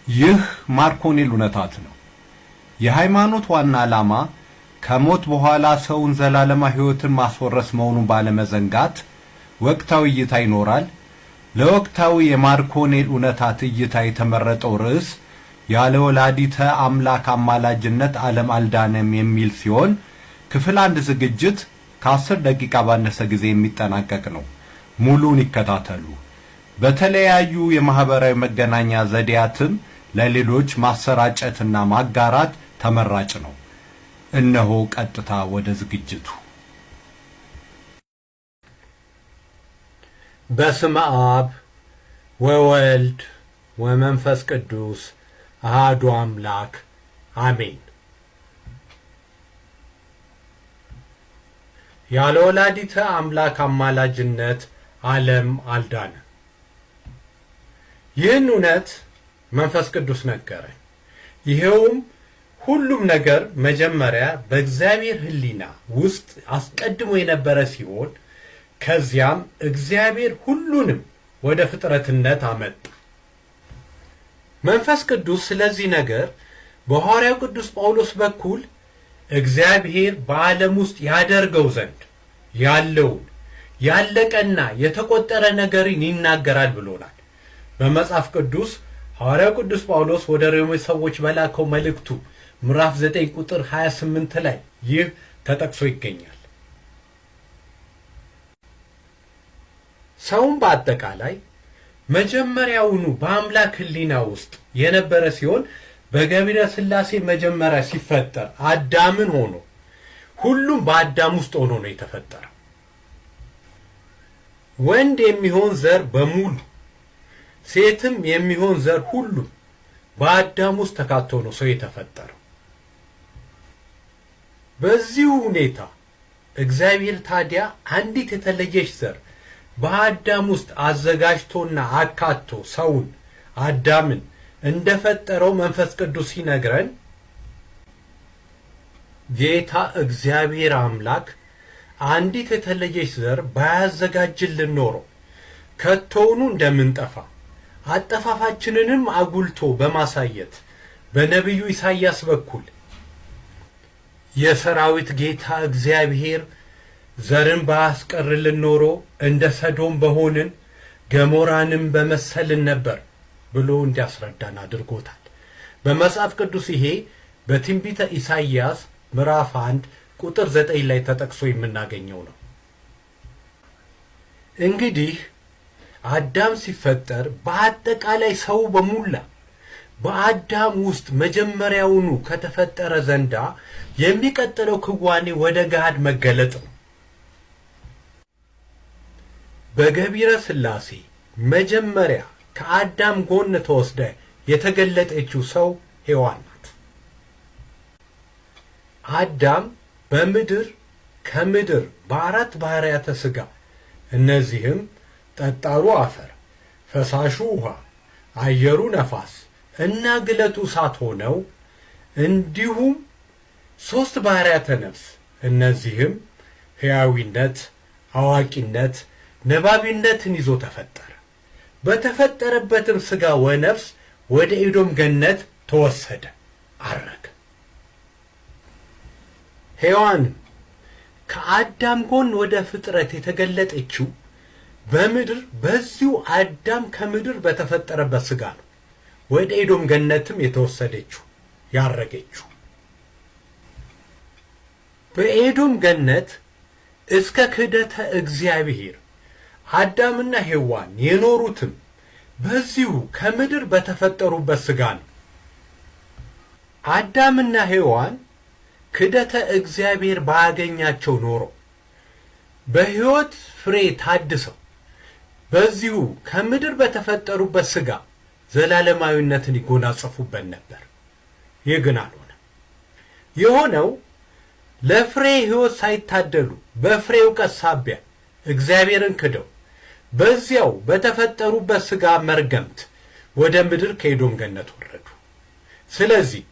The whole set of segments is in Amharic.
ይህ ማርኮኔል እውነታት ነው። የሃይማኖት ዋና ዓላማ ከሞት በኋላ ሰውን ዘላለማ ሕይወትን ማስወረስ መሆኑን ባለመዘንጋት ወቅታዊ እይታ ይኖራል። ለወቅታዊ የማርኮኔል እውነታት እይታ የተመረጠው ርዕስ ያለ ወላዲተ አምላክ አማላጅነት ዓለም አልዳነም የሚል ሲሆን ክፍል 1 ዝግጅት ከ10 ደቂቃ ባነሰ ጊዜ የሚጠናቀቅ ነው። ሙሉን ይከታተሉ። በተለያዩ የማህበራዊ መገናኛ ዘዴያትም ለሌሎች ማሰራጨትና ማጋራት ተመራጭ ነው። እነሆ ቀጥታ ወደ ዝግጅቱ። በስመ አብ ወወልድ ወመንፈስ ቅዱስ አሐዱ አምላክ አሜን። ያለ ወላዲተ አምላክ አማላጅነት ዓለም አልዳነም። ይህን እውነት መንፈስ ቅዱስ ነገረን። ይሄውም ሁሉም ነገር መጀመሪያ በእግዚአብሔር ሕሊና ውስጥ አስቀድሞ የነበረ ሲሆን ከዚያም እግዚአብሔር ሁሉንም ወደ ፍጥረትነት አመጣ። መንፈስ ቅዱስ ስለዚህ ነገር በሐዋርያው ቅዱስ ጳውሎስ በኩል እግዚአብሔር በዓለም ውስጥ ያደርገው ዘንድ ያለውን ያለቀና የተቆጠረ ነገርን ይናገራል ብሎናል። በመጽሐፍ ቅዱስ ሐዋርያው ቅዱስ ጳውሎስ ወደ ሮሜ ሰዎች በላከው መልእክቱ ምዕራፍ 9 ቁጥር 28 ላይ ይህ ተጠቅሶ ይገኛል። ሰውን በአጠቃላይ መጀመሪያውኑ በአምላክ ሕሊና ውስጥ የነበረ ሲሆን በገቢረ ሥላሴ መጀመሪያ ሲፈጠር አዳምን ሆኖ ሁሉም በአዳም ውስጥ ሆኖ ነው የተፈጠረው። ወንድ የሚሆን ዘር በሙሉ ሴትም የሚሆን ዘር ሁሉ በአዳም ውስጥ ተካቶ ነው ሰው የተፈጠረው። በዚህ ሁኔታ እግዚአብሔር ታዲያ አንዲት የተለየች ዘር በአዳም ውስጥ አዘጋጅቶና አካቶ ሰውን አዳምን እንደፈጠረው መንፈስ ቅዱስ ሲነግረን ጌታ እግዚአብሔር አምላክ አንዲት የተለየች ዘር ባያዘጋጅልን ኖሮ ከቶውኑ እንደምንጠፋ አጠፋፋችንንም አጉልቶ በማሳየት በነቢዩ ኢሳይያስ በኩል የሰራዊት ጌታ እግዚአብሔር ዘርን ባያስቀርልን ኖሮ እንደ ሰዶም በሆንን ገሞራንም በመሰልን ነበር ብሎ እንዲያስረዳን አድርጎታል። በመጽሐፍ ቅዱስ ይሄ በትንቢተ ኢሳይያስ ምዕራፍ 1 ቁጥር 9 ላይ ተጠቅሶ የምናገኘው ነው። እንግዲህ አዳም ሲፈጠር በአጠቃላይ ሰው በሙላ በአዳም ውስጥ መጀመሪያውኑ ከተፈጠረ ዘንዳ የሚቀጥለው ክዋኔ ወደ ገሃድ መገለጥ ነው። በገቢረ ሥላሴ መጀመሪያ ከአዳም ጎን ተወስዳ የተገለጠችው ሰው ሔዋን ናት። አዳም በምድር ከምድር በአራት ባህሪያተ ሥጋ እነዚህም ጠጣሩ አፈር፣ ፈሳሹ ውሃ፣ አየሩ ነፋስ እና ግለቱ እሳት ሆነው እንዲሁም 3 ባህሪያተ ነፍስ እነዚህም ሕያዊነት፣ አዋቂነት፣ ነባቢነትን ይዞ ተፈጠረ። በተፈጠረበትም ሥጋ ወነፍስ ወደ ኤዶም ገነት ተወሰደ፣ አረገ። ሔዋንም ከአዳም ጎን ወደ ፍጥረት የተገለጠችው በምድር በዚሁ አዳም ከምድር በተፈጠረበት ሥጋ ነው። ወደ ኤዶም ገነትም የተወሰደችው ያረገችው። በኤዶም ገነት እስከ ክህደተ እግዚአብሔር አዳምና ሔዋን የኖሩትም በዚሁ ከምድር በተፈጠሩበት ሥጋ ነው። አዳምና ሔዋን ክህደተ እግዚአብሔር ባያገኛቸው ኖሮ በሕይወት ፍሬ ታድሰው በዚሁ ከምድር በተፈጠሩበት ሥጋ ዘላለማዊነትን ይጎናጸፉበት ነበር። ይህ ግን አልሆነም። የሆነው ለፍሬ ሕይወት ሳይታደሉ በፍሬ ዕውቀት ሳቢያ እግዚአብሔርን ክደው በዚያው በተፈጠሩበት ሥጋ መርገምት ወደ ምድር ከኤዶም ገነት ወረዱ። ስለዚህ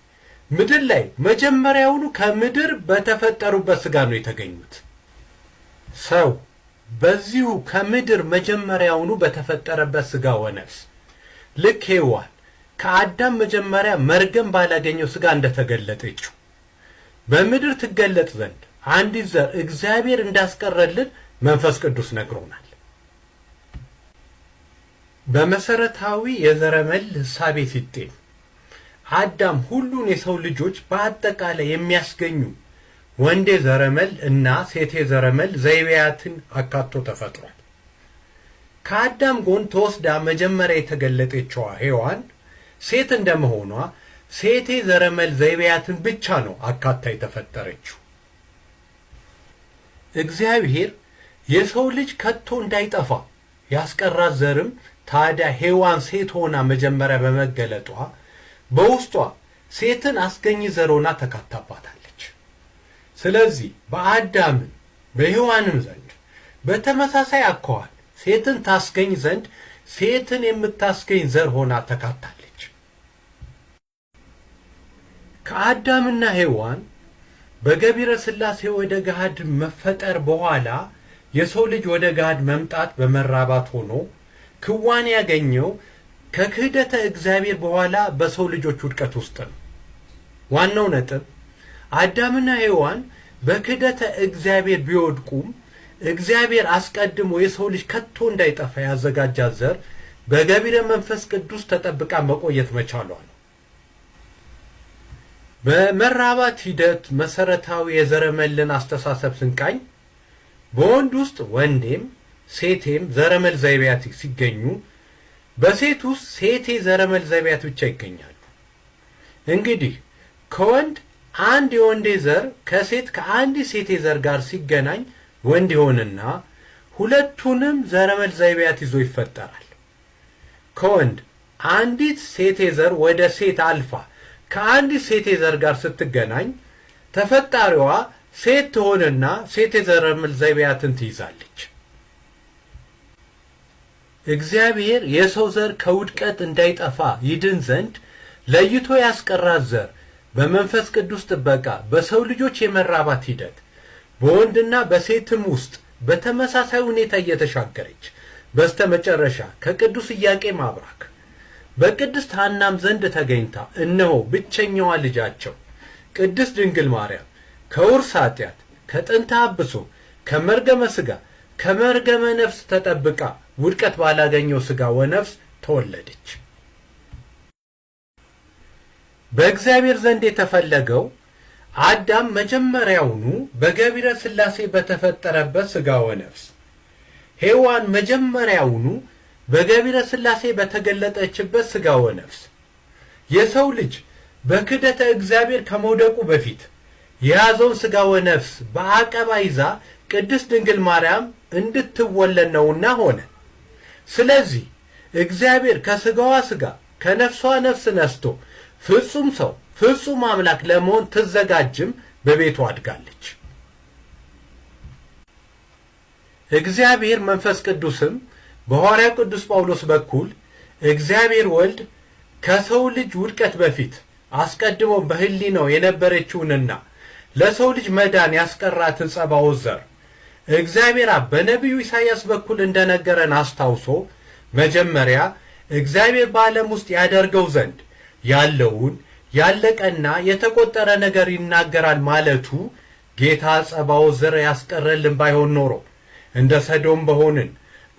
ምድር ላይ መጀመሪያውኑ ከምድር በተፈጠሩበት ሥጋ ነው የተገኙት። ሰው በዚሁ ከምድር መጀመሪያውኑ በተፈጠረበት ሥጋ ወነፍስ ልክ ሔዋን ከአዳም መጀመሪያ መርገም ባላገኘው ሥጋ እንደተገለጠችው በምድር ትገለጥ ዘንድ አንዲት ዘር እግዚአብሔር እንዳስቀረልን መንፈስ ቅዱስ ነግሮናል። በመሰረታዊ የዘረመል ሕሳቤ ሲጤን አዳም ሁሉን የሰው ልጆች በአጠቃላይ የሚያስገኙ ወንዴ ዘረመል እና ሴቴ ዘረመል ዘይቤያትን አካቶ ተፈጥሯል። ከአዳም ጎን ተወስዳ መጀመሪያ የተገለጠችዋ ሔዋን ሴት እንደመሆኗ ሴቴ ዘረመል ዘይቤያትን ብቻ ነው አካታ የተፈጠረችው። እግዚአብሔር የሰው ልጅ ከቶ እንዳይጠፋ ያስቀራት ዘርም ታዲያ ሔዋን ሴት ሆና መጀመሪያ በመገለጧ በውስጧ ሴትን አስገኝ ዘር ሆና ተካታባታለች። ስለዚህ በአዳምም በሔዋንም ዘንድ በተመሳሳይ አኳኋን ሴትን ታስገኝ ዘንድ ሴትን የምታስገኝ ዘር ሆና ተካታለች። ከአዳምና ሔዋን በገቢረ ሥላሴ ወደ ገሃድ መፈጠር በኋላ የሰው ልጅ ወደ ገሃድ መምጣት በመራባት ሆኖ ክዋኔ ያገኘው ከክህደተ እግዚአብሔር በኋላ በሰው ልጆች ውድቀት ውስጥ ነው። ዋናው ነጥብ አዳምና ሔዋን በክህደተ እግዚአብሔር ቢወድቁም እግዚአብሔር አስቀድሞ የሰው ልጅ ከቶ እንዳይጠፋ ያዘጋጃት ዘር በገቢረ መንፈስ ቅዱስ ተጠብቃ መቆየት መቻሏ ነው። በመራባት ሂደት መሰረታዊ የዘረመልን አስተሳሰብ ስንቃኝ በወንድ ውስጥ ወንዴም ሴቴም ዘረመል ዘይቤያት ሲገኙ በሴት ውስጥ ሴቴ ዘረመል ዘይቤያት ብቻ ይገኛሉ። እንግዲህ ከወንድ አንድ የወንዴ ዘር ከሴት ከአንዲት ሴቴ ዘር ጋር ሲገናኝ ወንድ ይሆንና ሁለቱንም ዘረመል ዘይቤያት ይዞ ይፈጠራል። ከወንድ አንዲት ሴቴ ዘር ወደ ሴት አልፋ ከአንዲት ሴቴ ዘር ጋር ስትገናኝ ተፈጣሪዋ ሴት ትሆንና ሴቴ ዘረመል ዘይቤያትን ትይዛለች። እግዚአብሔር የሰው ዘር ከውድቀት እንዳይጠፋ ይድን ዘንድ ለይቶ ያስቀራት ዘር በመንፈስ ቅዱስ ጥበቃ በሰው ልጆች የመራባት ሂደት በወንድና በሴትም ውስጥ በተመሳሳይ ሁኔታ እየተሻገረች በስተመጨረሻ ከቅዱስ ኢያቄም አብራክ በቅድስት ሐናም ዘንድ ተገኝታ እነሆ ብቸኛዋ ልጃቸው ቅድስት ድንግል ማርያም ከውርስ ኃጢአት ከጥንተ አብሶ ከመርገመ ሥጋ ከመርገመ ነፍስ ተጠብቃ ውድቀት ባላገኘው ሥጋ ወነፍስ ተወለደች። በእግዚአብሔር ዘንድ የተፈለገው አዳም መጀመሪያውኑ በገቢረ ሥላሴ በተፈጠረበት ሥጋ ወነፍስ፣ ሔዋን መጀመሪያውኑ በገቢረ ሥላሴ በተገለጠችበት ሥጋ ወነፍስ፣ የሰው ልጅ በክህደተ እግዚአብሔር ከመውደቁ በፊት የያዘውን ሥጋ ወነፍስ በአቀባ ይዛ ቅድስት ድንግል ማርያም እንድትወለድ ነውና ሆነ። ስለዚህ እግዚአብሔር ከሥጋዋ ሥጋ ከነፍሷ ነፍስ ነስቶ ፍጹም ሰው ፍጹም አምላክ ለመሆን ትዘጋጅም በቤቱ አድጋለች። እግዚአብሔር መንፈስ ቅዱስም በሐዋርያው ቅዱስ ጳውሎስ በኩል እግዚአብሔር ወልድ ከሰው ልጅ ውድቀት በፊት አስቀድሞ በሕሊናው የነበረችውንና ለሰው ልጅ መዳን ያስቀራትን ጸባዖት ዘር እግዚአብሔር አብ በነቢዩ ኢሳይያስ በኩል እንደነገረን አስታውሶ መጀመሪያ እግዚአብሔር በዓለም ውስጥ ያደርገው ዘንድ ያለውን ያለቀና የተቆጠረ ነገር ይናገራል ማለቱ ጌታ ጸባዖት ዘር ያስቀረልን ባይሆን ኖሮ እንደ ሰዶም በሆንን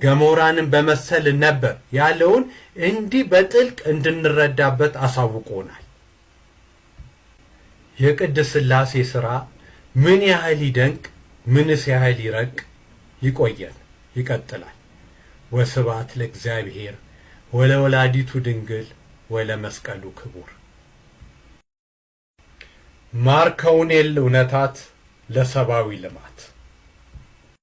ገሞራንን በመሰልን ነበር ያለውን እንዲህ በጥልቅ እንድንረዳበት አሳውቆናል። የቅድስት ሥላሴ ሥራ ምን ያህል ይደንቅ ምንስ ያህል ይረቅ። ይቆየን፣ ይቀጥላል። ወስብሐት ለእግዚአብሔር ወለወላዲቱ ድንግል ወለመስቀሉ ክቡር። ማርከውኔል እውነታት ለሰብአዊ ልማት